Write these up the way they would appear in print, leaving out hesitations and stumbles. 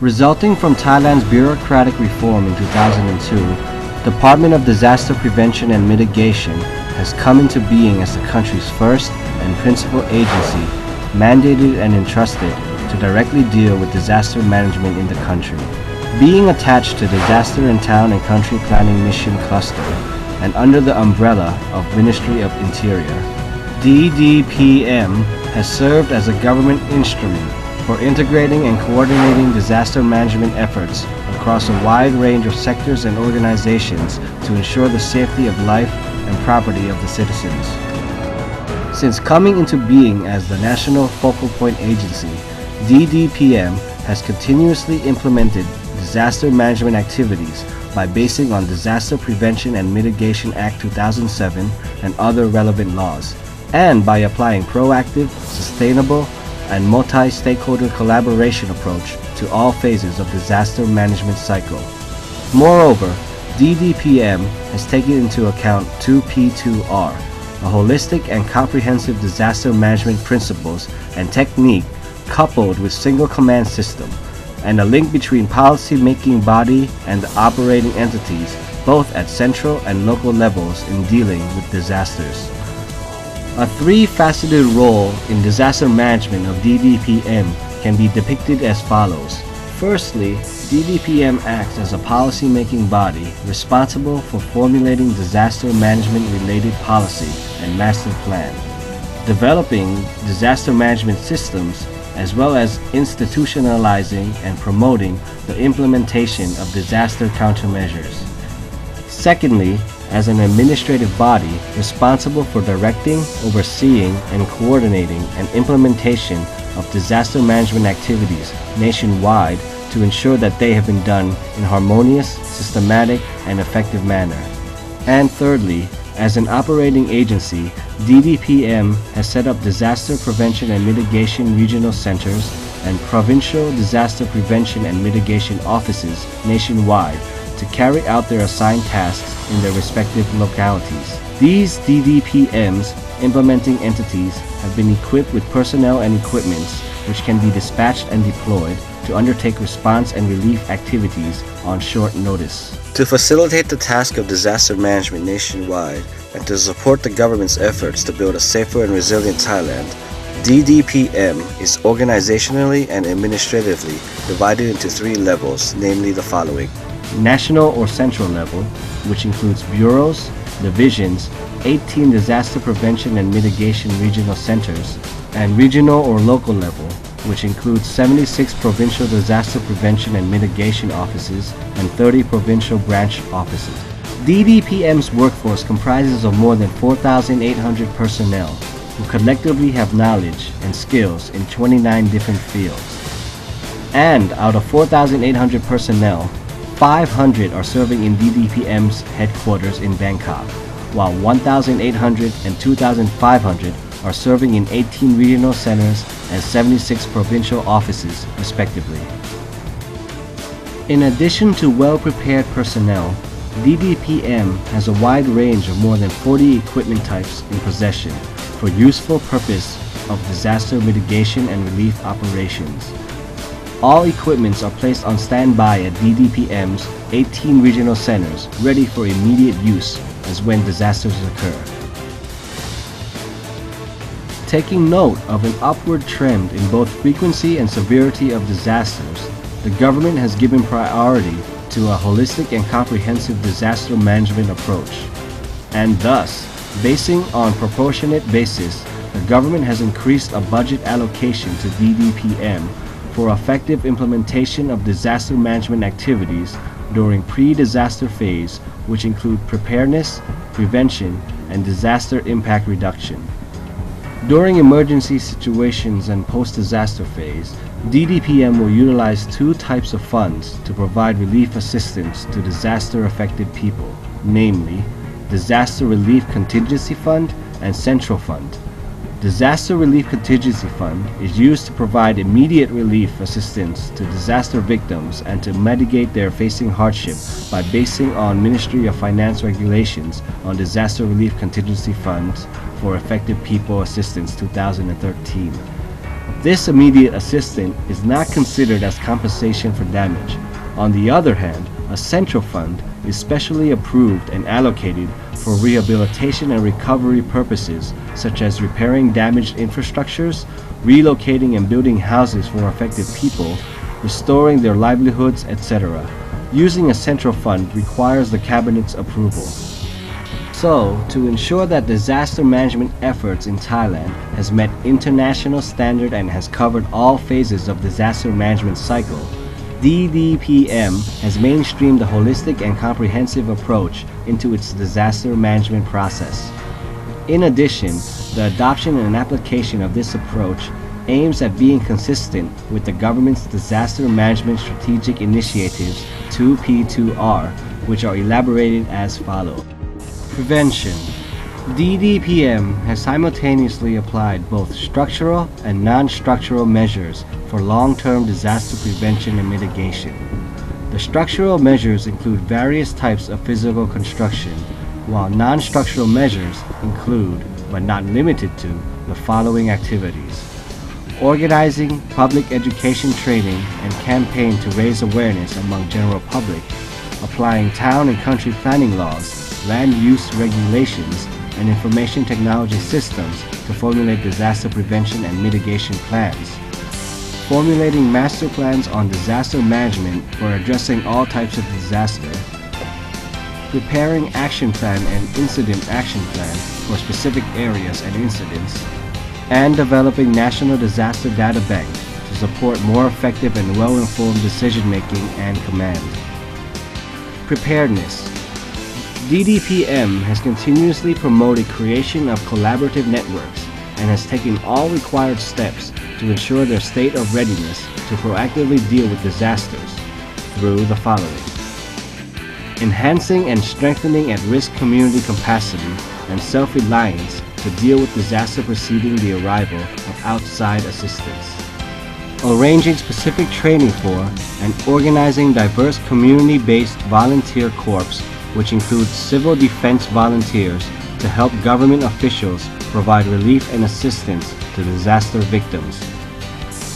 Resulting from Thailand's bureaucratic reform in 2002, Department of Disaster Prevention and Mitigation has come into being as the country's first and principal agency mandated and entrusted to directly deal with disaster management in the country. Being attached to Disaster in Town and Country Planning Mission Cluster and under the umbrella of Ministry of Interior, DDPM has served as a government instrument for integrating and coordinating disaster management efforts across a wide range of sectors and organizations to ensure the safety of life and property of the citizens. Since coming into being as the National Focal Point Agency, DDPM has continuously implemented disaster management activities by basing on Disaster Prevention and Mitigation Act 2007 and other relevant laws, and by applying proactive, sustainable, and multi-stakeholder collaboration approach to all phases of disaster management cycle. Moreover, DDPM has taken into account 2P2R, a holistic and comprehensive disaster management principles and technique coupled with single command system, and a link between policy-making body and the operating entities both at central and local levels in dealing with disasters. A three-faceted role in disaster management of DDPM can be depicted as follows. Firstly, DDPM acts as a policy-making body responsible for formulating disaster management-related policy and master plan, developing disaster management systems, as well as institutionalizing and promoting the implementation of disaster countermeasures. Secondly, as an administrative body responsible for directing, overseeing, and coordinating an implementation of disaster management activities nationwide to ensure that they have been done in harmonious, systematic, and effective manner. And thirdly, as an operating agency, DDPM has set up disaster prevention and mitigation regional centers and provincial disaster prevention and mitigation offices nationwide to carry out their assigned tasks in their respective localities. These DDPM's implementing entities have been equipped with personnel and equipments which can be dispatched and deployed to undertake response and relief activities on short notice. To facilitate the task of disaster management nationwide and to support the government's efforts to build a safer and resilient Thailand, DDPM is organizationally and administratively divided into three levels, namely the following: national or central level, which includes bureaus, divisions, 18 disaster prevention and mitigation regional centers, and regional or local level, which includes 76 provincial disaster prevention and mitigation offices and 30 provincial branch offices. DDPM's workforce comprises of more than 4,800 personnel who collectively have knowledge and skills in 29 different fields. And out of 4,800 personnel, 500 are serving in DDPM's headquarters in Bangkok, while 1,800 and 2,500 are serving in 18 regional centers and 76 provincial offices, respectively. In addition to well-prepared personnel, DDPM has a wide range of more than 40 equipment types in possession for useful purpose of disaster mitigation and relief operations. All equipments are placed on standby at DDPM's 18 regional centers, ready for immediate use as when disasters occur. Taking note of an upward trend in both frequency and severity of disasters, the government has given priority to a holistic and comprehensive disaster management approach. And thus, basing on proportionate basis, the government has increased a budget allocation to DDPM for effective implementation of disaster management activities during pre-disaster phase, which include preparedness, prevention, and disaster impact reduction. During emergency situations and post-disaster phase, DDPM will utilize two types of funds to provide relief assistance to disaster-affected people, namely Disaster Relief Contingency Fund and Central Fund. Disaster Relief Contingency Fund is used to provide immediate relief assistance to disaster victims and to mitigate their facing hardship by basing on Ministry of Finance regulations on Disaster Relief Contingency Funds for Affected People Assistance 2013. This immediate assistance is not considered as compensation for damage. On the other hand, a central fund is specially approved and allocated for rehabilitation and recovery purposes, such as repairing damaged infrastructures, relocating and building houses for affected people, restoring their livelihoods, etc. Using a central fund requires the Cabinet's approval. So, to ensure that disaster management efforts in Thailand has met international standard and has covered all phases of disaster management cycle, DDPM has mainstreamed a holistic and comprehensive approach into its disaster management process. In addition, the adoption and application of this approach aims at being consistent with the government's Disaster Management Strategic Initiatives 2P2R, which are elaborated as follows. Prevention. DDPM has simultaneously applied both structural and non-structural measures for long-term disaster prevention and mitigation. The structural measures include various types of physical construction, while non-structural measures include, but not limited to, the following activities: organizing public education training and campaign to raise awareness among general public, applying town and country planning laws, land use regulations, and information technology systems to formulate disaster prevention and mitigation plans, formulating master plans on disaster management for addressing all types of disaster, preparing action plan and incident action plan for specific areas and incidents, and developing national disaster data bank to support more effective and well-informed decision-making and command. Preparedness. DDPM has continuously promoted creation of collaborative networks and has taken all required steps to ensure their state of readiness to proactively deal with disasters through the following: enhancing and strengthening at-risk community capacity and self-reliance to deal with disaster preceding the arrival of outside assistance, arranging specific training for and organizing diverse community-based volunteer corps, which includes civil defense volunteers to help government officials provide relief and assistance to disaster victims.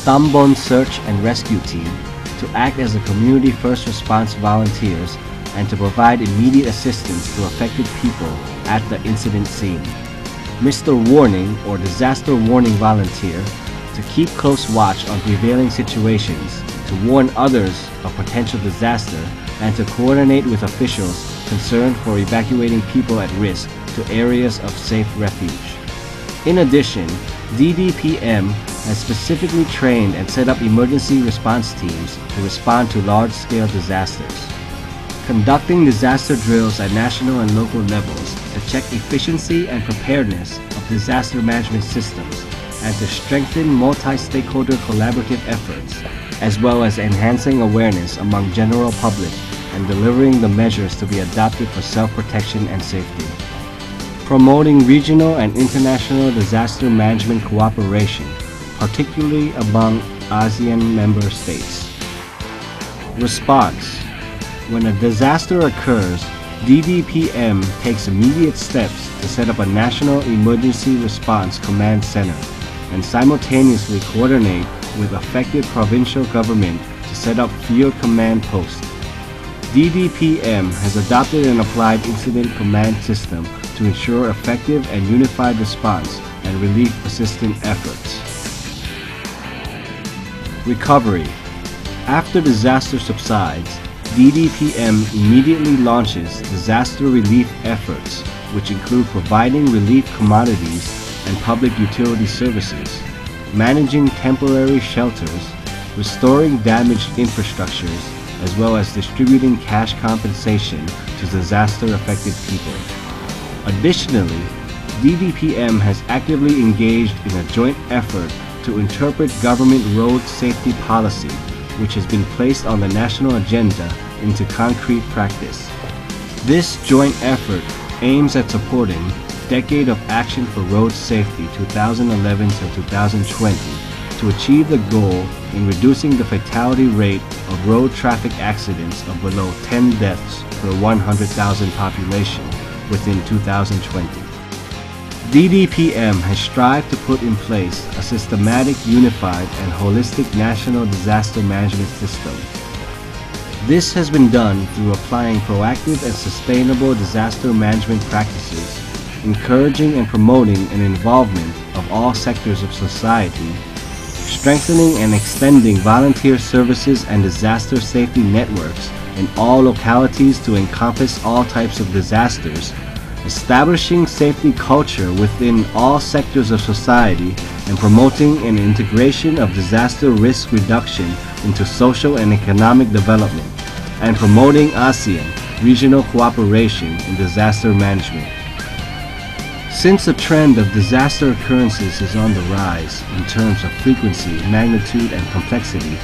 Tambon Search and Rescue Team to act as a community first response volunteers and to provide immediate assistance to affected people at the incident scene. Mr. Warning or Disaster Warning Volunteer to keep close watch on prevailing situations, to warn others of potential disaster, and to coordinate with officials concerned for evacuating people at risk to areas of safe refuge. In addition, DDPM has specifically trained and set up emergency response teams to respond to large-scale disasters, conducting disaster drills at national and local levels to check efficiency and preparedness of disaster management systems and to strengthen multi-stakeholder collaborative efforts, as well as enhancing awareness among general public and delivering the measures to be adopted for self-protection and safety. Promoting regional and international disaster management cooperation, particularly among ASEAN member states. Response. When a disaster occurs, DDPM takes immediate steps to set up a National Emergency Response Command Center and simultaneously coordinate with affected provincial government to set up field command posts. DDPM has adopted and applied incident command system to ensure effective and unified response and relief assistance efforts. Recovery. After disaster subsides, DDPM immediately launches disaster relief efforts, which include providing relief commodities and public utility services, managing temporary shelters, restoring damaged infrastructures, as well as distributing cash compensation to disaster-affected people. Additionally, DDPM has actively engaged in a joint effort to interpret government road safety policy, which has been placed on the national agenda, into concrete practice. This joint effort aims at supporting Decade of Action for Road Safety 2011 to 2020 to achieve the goal in reducing the fatality rate of road traffic accidents of below 10 deaths per 100,000 population within 2020. DDPM has strived to put in place a systematic, unified, and holistic national disaster management system. This has been done through applying proactive and sustainable disaster management practices, encouraging and promoting an involvement of all sectors of society, strengthening and extending volunteer services and disaster safety networks in all localities to encompass all types of disasters, establishing safety culture within all sectors of society, and promoting an integration of disaster risk reduction into social and economic development, and promoting ASEAN regional cooperation in disaster management. Since the trend of disaster occurrences is on the rise in terms of frequency, magnitude, and complexity,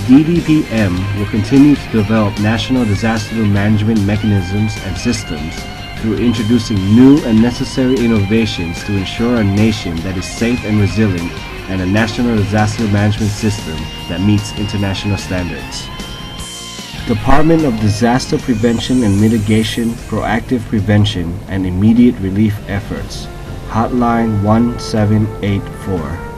DDPM will continue to develop national disaster management mechanisms and systems through introducing new and necessary innovations to ensure a nation that is safe and resilient and a national disaster management system that meets international standards. Department of Disaster Prevention and Mitigation, Proactive Prevention and Immediate Relief Efforts, Hotline 1784.